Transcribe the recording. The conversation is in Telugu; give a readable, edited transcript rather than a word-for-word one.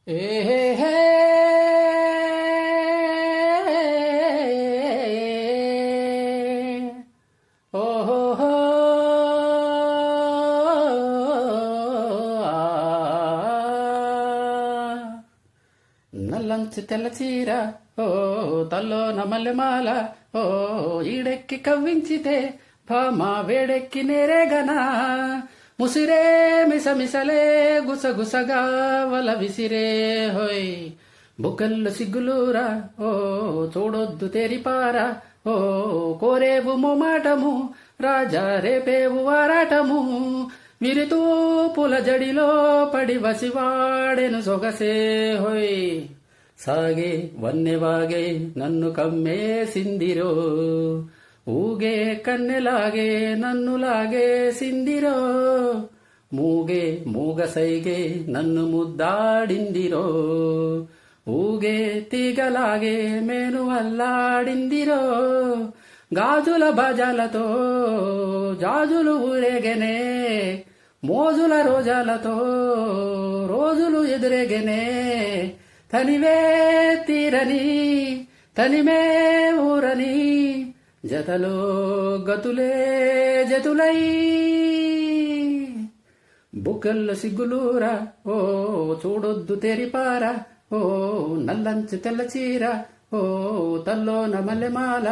ఏ హే హే ఓహో నల్లంచు తెల్ల చీర ఓ తల్లో నమల్లెమాల ఓ ఈడెక్కి కవ్వించితే భామా వేడెక్కి నేరేగనా ముసిరే మిసమిసలే గుసగుసగా వల విసిరే హోయ్ బుగ్గల్లో సిగ్గులూరా ఓ చూడొద్దు తెరిపారా ఓ కోరేవు మొమాటము రాజా రేపేవు వారాటము విరితూ పుల జడిలో పడి వసివాడెను సొగసే హోయ్ సాగే వన్నెవాగే నన్ను కమ్మేసిందిరో ఊగే కన్నెలాగే నన్నులాగే సిందిరో మూగే మూగసైగే నన్ను ముద్దాడిందిరో ఊగే తీగలాగే మేను అల్లాడిందిరో గాజుల బాజాలతో జాజులు ఊరేగెనే మోజుల రోజాలతో రోజులు ఎదురేగెనే తనివే తీరని తనిమే ఊరని జతలో గతులే జతులై బుగ్గల్లో సిగ్గులూరా ఓ చూడొద్దు తెరిపారా ఓ నల్లంచు తెల్ల చీర ఓ తల్లో నమల్లెమాల